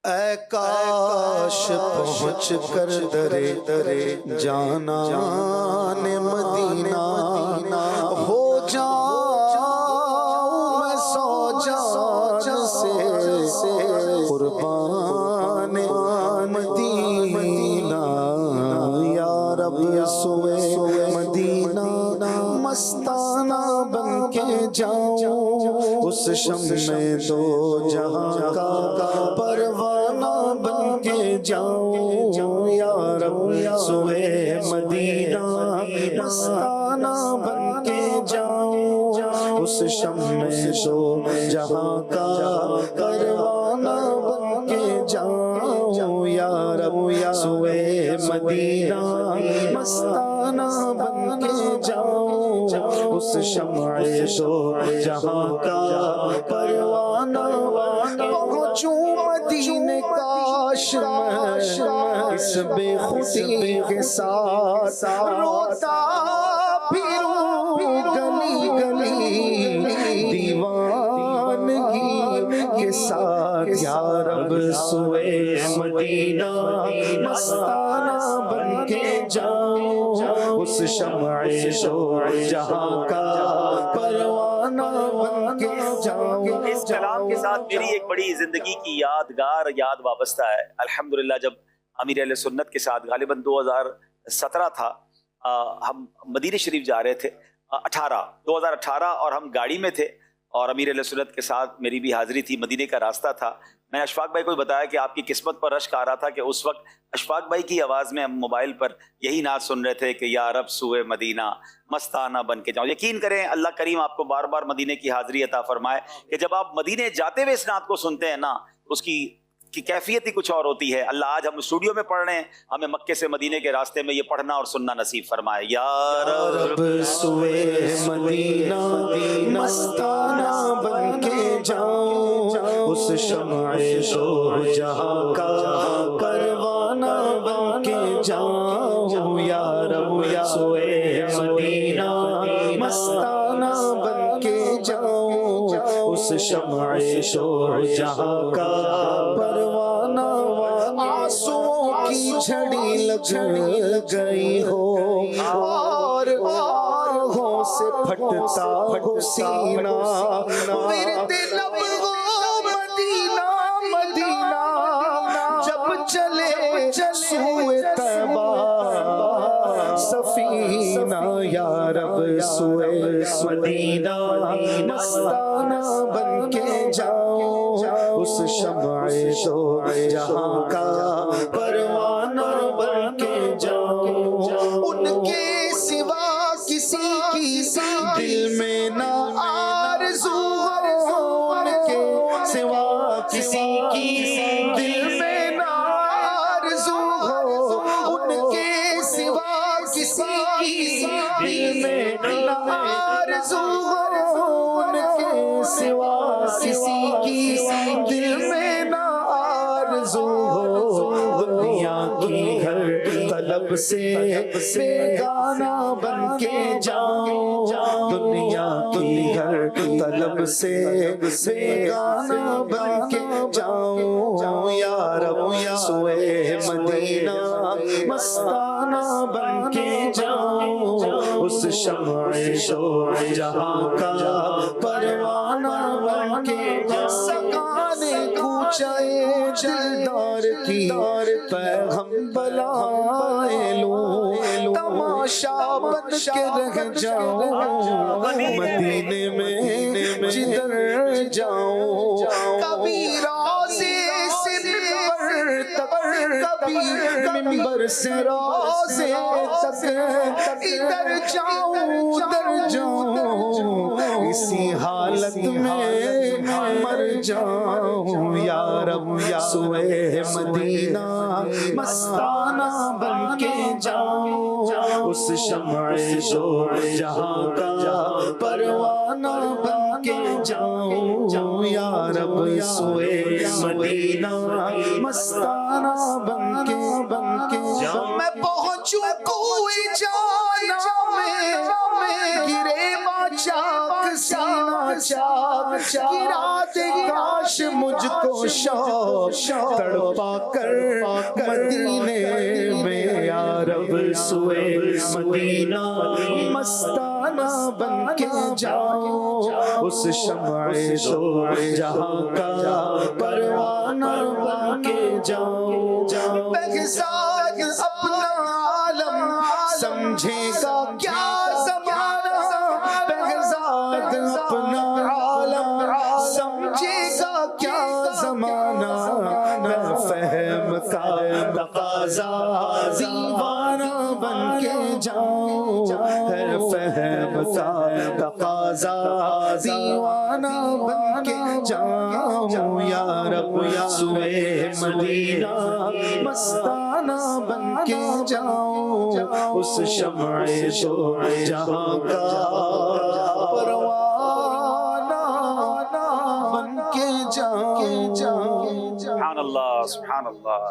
اے کاش پہنچ کر درے درے جانا مدینہ ہو جاؤں میں سو جان سے قربان مدینہ یا رب سوئے مدینہ مستانہ بن کے جاؤں اس شمع دو جہاں کا پروانہ بن کے جاؤں یا رب سوئے مدینہ مستانہ بن کے جاؤں اس شمع دو جہاں کا پروانہ بن کے جاؤں یا رب سوئے مدینہ مستانہ بن کے جاؤں اس شمع دو جہاں کا پروانہ پہنچوں مدینے کاش میں اس بے خودی کے ساتھ روتا پھروں گلی گلی دیوانگی کے ساتھ یا رب سوئے مدینہ مستانہ بن کے جاؤں اس شمع دو جہاں کا پروانہ بن کے جاؤں۔ اس کلام کے ساتھ میری ایک بڑی زندگی کی یادگار یاد وابستہ ہے۔ الحمدللہ جب امیر اہل سنت کے ساتھ غالباً 2017 تھا، ہم مدینہ شریف جا رہے تھے 2018 اور ہم گاڑی میں تھے اور امیر اہل سنت کے ساتھ میری بھی حاضری تھی، مدینے کا راستہ تھا۔ میں نے اشفاق بھائی کو بتایا کہ آپ کی قسمت پر رشک آ رہا تھا کہ اس وقت اشفاق بھائی کی آواز میں ہم موبائل پر یہی نعت سن رہے تھے کہ یا رب سوئے مدینہ مستانہ بن کے جاؤں۔ یقین کریں اللہ کریم آپ کو بار بار مدینے کی حاضری عطا فرمائے کہ جب آپ مدینے جاتے ہوئے اس نعت کو سنتے ہیں نا، اس کی کیفیت ہی کچھ اور ہوتی ہے۔ اللہ آج ہم اسٹوڈیو میں پڑھ رہے ہیں، ہمیں مکے سے مدینے کے راستے میں یہ پڑھنا اور سننا نصیب فرمائے۔ یا رب سوئے مدینہ مستانہ بن کے جاؤں اس شمع دو جہاں کا پروانہ بن کے جاؤں یا رب سوئے مدینہ مستانہ بن کے جاؤں اس شمع دو جہاں کا پروانہ۔ آنسوؤں کی جھڑی لگ گئی ہو اور آہوں سے پھٹتا ہو سینہ، ورد لب ہو مدینہ مدینہ جب چلے سوئے طیبہ سفینہ یا رب سوئے مدینہ مستانہ بن کے جاؤں اس شمع دو جہاں کا پروانہ بن کے جاؤں۔ ان کے سوا کسی کی دل میں نہ آرزو ہو، ان کے سوا کسی کی دل میں نہ آرزو ہو، ان کے سوا کسی کی دل میں نہ آرزو ہو، ان کے سوا کسی کی دل میں نہ آرزو ہو۔ دنیا کی ہر طلب سے بیگانہ بن کے جاؤں، دنیا کی ہر طلب سے بیگانہ بن کے جاؤں یا رب سوئے مدینہ مستانہ بن کے جاؤں اس شمع دو جہاں کا پروانہ بن کے جاؤں۔ سگانے کوچائے دلدار کی پیغم بلائے لوں، تماشا بن کے رہ جاؤں مدینے میں جدھر جاؤں۔ کبھی روضے سے منبر تک، کبھی منبر سے روضے تک، ادھر جاؤں ادھر جاؤں اسی حالت میں مر جاؤں یا رب سوئے مدینہ مستانہ بن کے جاؤں اس شمع دو جہاں کا پروانہ بن کے جاؤں یا رب سوئے مدینہ مستانہ بن کے جاؤں میں پہنچوں کوئی جانا میں گرے چاک سینہ چاک گرا دے کاش مجھ کو شوق تڑپا کر مدینے میں یا رب سوئے مدینہ مستانہ بن کے جاؤں اس شمع دو جہاں کا پروانہ بن کے جاؤں بغداد اپنا عالم سمجھے گا کیا زمانہ بغداد اپنا عالم سمجھے گا کیا زمانہ میں فہم کا تقاضا دیوانہ بن کے جاؤں ہے فہم کا تقاضا دیوانہ بن کے جاؤں یا رب سوئے مدینہ مستانہ بن کے جاؤں اس شمع دو جہاں کا پروانہ بن کے جاؤں سبحان اللہ سبحان اللہ.